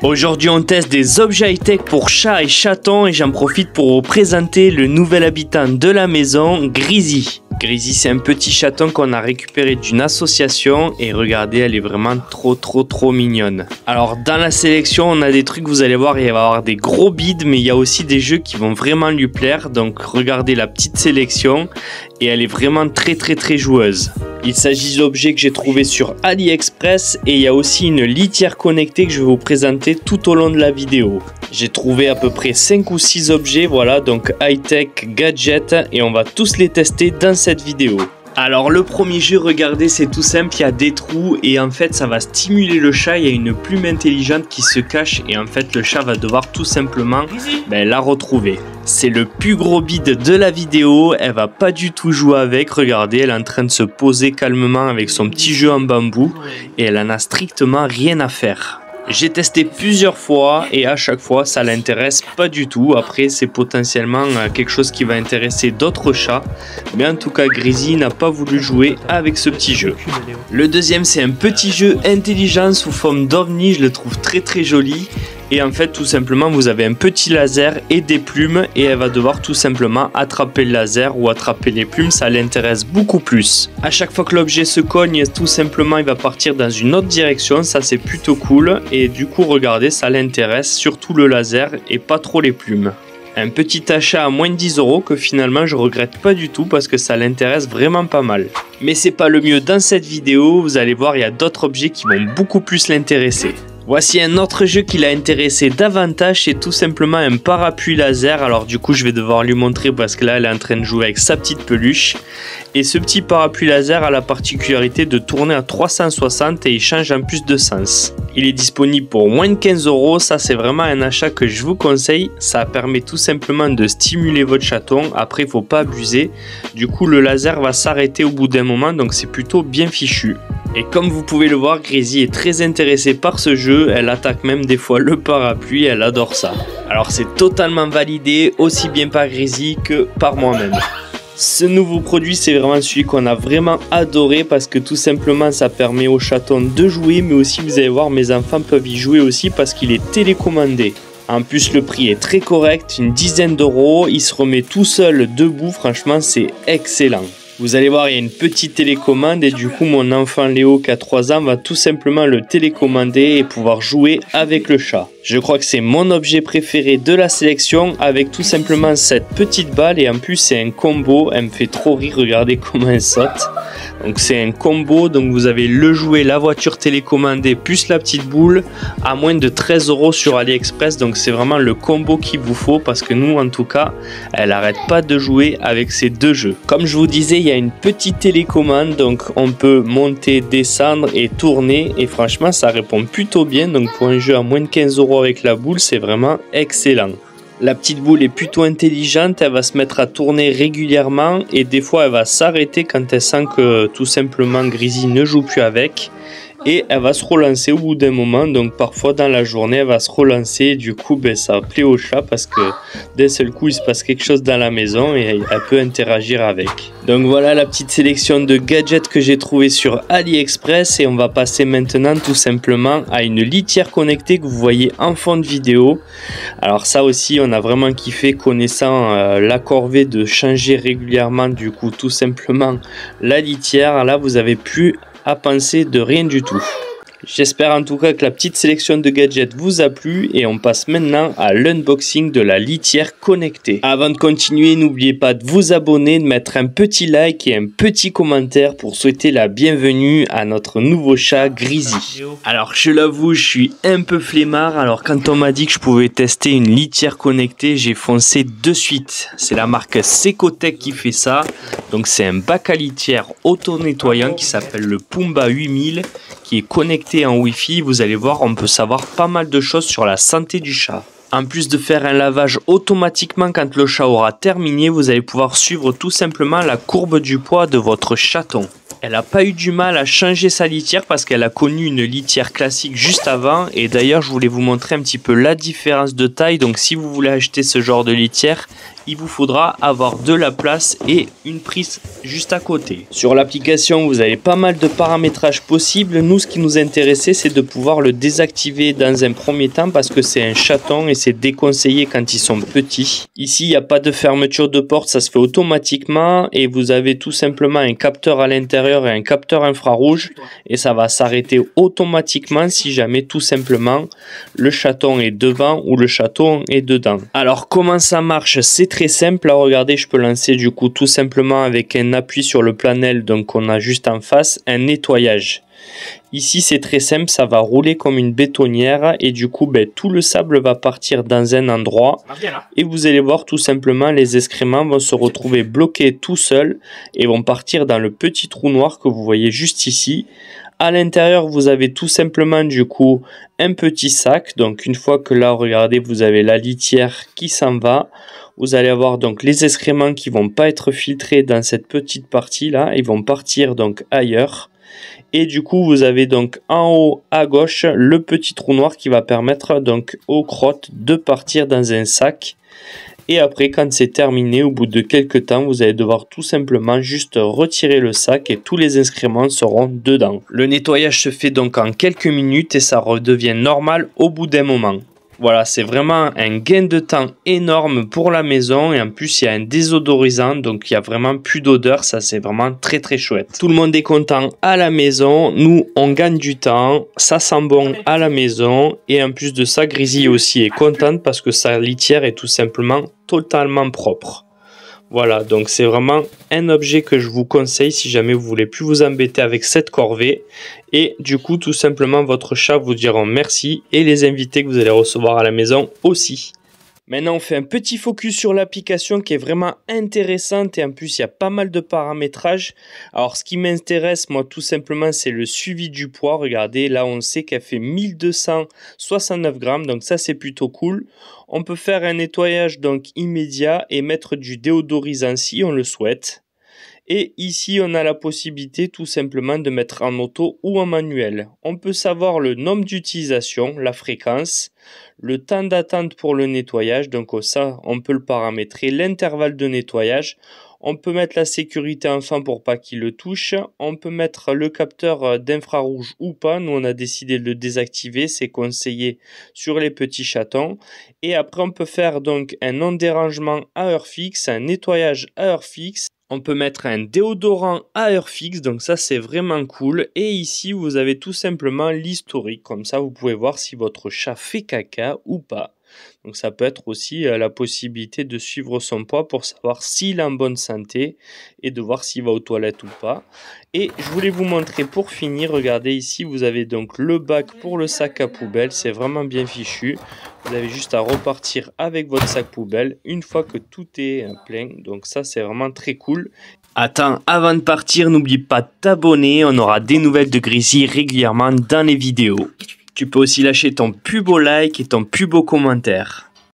Aujourd'hui on teste des objets high-tech pour chats et chatons et j'en profite pour vous présenter le nouvel habitant de la maison, Grizzy. Grizzy, c'est un petit chaton qu'on a récupéré d'une association et regardez, elle est vraiment trop mignonne. Alors dans la sélection on a des trucs, vous allez voir, il va y avoir des gros bides, mais il y a aussi des jeux qui vont vraiment lui plaire, donc regardez la petite sélection et elle est vraiment très joueuse. Il s'agit d'objets que j'ai trouvé sur AliExpress et il y a aussi une litière connectée que je vais vous présenter tout au long de la vidéo. J'ai trouvé à peu près 5 ou 6 objets, voilà, donc high-tech, gadgets, et on va tous les tester dans cette vidéo. Alors le premier jeu, regardez, c'est tout simple, il y a des trous et en fait ça va stimuler le chat, il y a une plume intelligente qui se cache et en fait le chat va devoir tout simplement la retrouver. C'est le plus gros bide de la vidéo, elle va pas du tout jouer avec, regardez, elle est en train de se poser calmement avec son petit jeu en bambou et elle en a strictement rien à faire. J'ai testé plusieurs fois et à chaque fois ça l'intéresse pas du tout. Après c'est potentiellement quelque chose qui va intéresser d'autres chats, mais en tout cas Grizzy n'a pas voulu jouer avec ce petit jeu. Le deuxième, c'est un petit jeu intelligent sous forme d'ovni, je le trouve très joli. Et en fait tout simplement vous avez un petit laser et des plumes et elle va devoir tout simplement attraper le laser ou attraper les plumes, ça l'intéresse beaucoup plus. À chaque fois que l'objet se cogne, tout simplement il va partir dans une autre direction, ça c'est plutôt cool. Et du coup regardez, ça l'intéresse, surtout le laser et pas trop les plumes. Un petit achat à moins de 10 € que finalement je regrette pas du tout parce que ça l'intéresse vraiment pas mal. Mais c'est pas le mieux dans cette vidéo, vous allez voir il y a d'autres objets qui vont beaucoup plus l'intéresser. Voici un autre jeu qui l'a intéressé davantage, c'est tout simplement un parapluie laser. Alors du coup je vais devoir lui montrer parce que là elle est en train de jouer avec sa petite peluche. Et ce petit parapluie laser a la particularité de tourner à 360 et il change en plus de sens. Il est disponible pour moins de 15 €, ça c'est vraiment un achat que je vous conseille. Ça permet tout simplement de stimuler votre chaton, après il ne faut pas abuser. Du coup le laser va s'arrêter au bout d'un moment, donc c'est plutôt bien fichu. Et comme vous pouvez le voir, Grizzy est très intéressée par ce jeu, elle attaque même des fois le parapluie, elle adore ça. Alors c'est totalement validé, aussi bien par Grizzy que par moi-même. Ce nouveau produit, c'est vraiment celui qu'on a vraiment adoré parce que tout simplement ça permet aux chatons de jouer, mais aussi vous allez voir, mes enfants peuvent y jouer aussi parce qu'il est télécommandé. En plus le prix est très correct, une dizaine d'euros, il se remet tout seul debout, franchement c'est excellent. Vous allez voir, il y a une petite télécommande et du coup mon enfant Léo qui a 3 ans va tout simplement le télécommander et pouvoir jouer avec le chat. Je crois que c'est mon objet préféré de la sélection avec tout simplement cette petite balle et en plus c'est un combo, elle me fait trop rire, regardez comment elle saute. Donc c'est un combo, donc vous avez le jouet, la voiture télécommandée plus la petite boule à moins de 13 € sur AliExpress, donc c'est vraiment le combo qu'il vous faut parce que nous en tout cas elle arrête pas de jouer avec ces deux jeux. Comme je vous disais, il y a une petite télécommande, donc on peut monter, descendre et tourner et franchement ça répond plutôt bien, donc pour un jeu à moins de 15 € avec la boule c'est vraiment excellent. La petite boule est plutôt intelligente, elle va se mettre à tourner régulièrement et des fois elle va s'arrêter quand elle sent que tout simplement Grizzy ne joue plus avec. Et elle va se relancer au bout d'un moment, donc parfois dans la journée elle va se relancer et du coup ça plaît au chat parce que d'un seul coup il se passe quelque chose dans la maison et elle peut interagir avec. Donc voilà la petite sélection de gadgets que j'ai trouvé sur AliExpress et on va passer maintenant tout simplement à une litière connectée que vous voyez en fond de vidéo. Alors ça aussi on a vraiment kiffé, connaissant la corvée de changer régulièrement du coup tout simplement la litière. Là vous avez plus à penser de rien du tout. J'espère en tout cas que la petite sélection de gadgets vous a plu et on passe maintenant à l'unboxing de la litière connectée. Avant de continuer, n'oubliez pas de vous abonner, de mettre un petit like et un petit commentaire pour souhaiter la bienvenue à notre nouveau chat Grizzy. Alors je l'avoue, je suis un peu flemmard, alors quand on m'a dit que je pouvais tester une litière connectée, j'ai foncé de suite. C'est la marque Secotech qui fait ça, donc c'est un bac à litière auto-nettoyant qui s'appelle le Pumba 8000 qui est connecté en Wi-Fi. Vous allez voir, on peut savoir pas mal de choses sur la santé du chat. En plus de faire un lavage automatiquement quand le chat aura terminé, vous allez pouvoir suivre tout simplement la courbe du poids de votre chaton. Elle n'a pas eu du mal à changer sa litière parce qu'elle a connu une litière classique juste avant. Et d'ailleurs, je voulais vous montrer un petit peu la différence de taille. Donc si vous voulez acheter ce genre de litière, il vous faudra avoir de la place et une prise juste à côté. Sur l'application, vous avez pas mal de paramétrages possibles. Nous, ce qui nous intéressait, c'est de pouvoir le désactiver dans un premier temps parce que c'est un chaton et c'est déconseillé quand ils sont petits. Ici, il n'y a pas de fermeture de porte, ça se fait automatiquement et vous avez tout simplement un capteur à l'intérieur et un capteur infrarouge et ça va s'arrêter automatiquement si jamais tout simplement le chaton est devant ou le chaton est dedans. Alors comment ça marche? C'est très simple. Là, regardez, je peux lancer du coup tout simplement avec un appui sur le planel, donc on a juste en face un nettoyage. Ici c'est très simple, ça va rouler comme une bétonnière et du coup tout le sable va partir dans un endroit et vous allez voir tout simplement les excréments vont se retrouver bloqués tout seuls et vont partir dans le petit trou noir que vous voyez juste ici. À l'intérieur, vous avez tout simplement du coup un petit sac. Donc une fois que là, regardez, vous avez la litière qui s'en va. Vous allez avoir donc les excréments qui vont pas être filtrés dans cette petite partie là. Ils vont partir donc ailleurs. Et du coup, vous avez donc en haut à gauche le petit trou noir qui va permettre donc aux crottes de partir dans un sac. Et après, quand c'est terminé, au bout de quelques temps, vous allez devoir tout simplement juste retirer le sac et tous les excréments seront dedans. Le nettoyage se fait donc en quelques minutes et ça redevient normal au bout d'un moment. Voilà, c'est vraiment un gain de temps énorme pour la maison et en plus il y a un désodorisant donc il y a vraiment plus d'odeur, ça c'est vraiment très très chouette. Tout le monde est content à la maison, nous on gagne du temps, ça sent bon à la maison et en plus de ça Grizzly aussi est contente parce que sa litière est tout simplement totalement propre. Voilà, donc c'est vraiment un objet que je vous conseille si jamais vous voulez plus vous embêter avec cette corvée. Et du coup, tout simplement, votre chat vous diront merci et les invités que vous allez recevoir à la maison aussi. Maintenant, on fait un petit focus sur l'application qui est vraiment intéressante et en plus, il y a pas mal de paramétrages. Alors, ce qui m'intéresse, moi, tout simplement, c'est le suivi du poids. Regardez, là, on sait qu'elle fait 1269 grammes, donc ça, c'est plutôt cool. On peut faire un nettoyage donc immédiat et mettre du déodorisant si on le souhaite. Et ici, on a la possibilité tout simplement de mettre en auto ou en manuel. On peut savoir le nombre d'utilisation, la fréquence, le temps d'attente pour le nettoyage, donc ça, on peut le paramétrer, l'intervalle de nettoyage. On peut mettre la sécurité enfant pour pas qu'il le touche. On peut mettre le capteur d'infrarouge ou pas. Nous, on a décidé de le désactiver. C'est conseillé sur les petits chatons. Et après, on peut faire donc un non-dérangement à heure fixe, un nettoyage à heure fixe. On peut mettre un déodorant à heure fixe, donc ça c'est vraiment cool. Et ici vous avez tout simplement l'historique, comme ça vous pouvez voir si votre chat fait caca ou pas. Donc ça peut être aussi la possibilité de suivre son poids pour savoir s'il est en bonne santé et de voir s'il va aux toilettes ou pas. Et je voulais vous montrer pour finir, regardez ici vous avez donc le bac pour le sac à poubelle, c'est vraiment bien fichu. Vous avez juste à repartir avec votre sac poubelle une fois que tout est plein, donc ça c'est vraiment très cool. Attends, avant de partir, n'oublie pas de t'abonner, on aura des nouvelles de Grizzly régulièrement dans les vidéos. Tu peux aussi lâcher ton plus beau like et ton plus beau commentaire.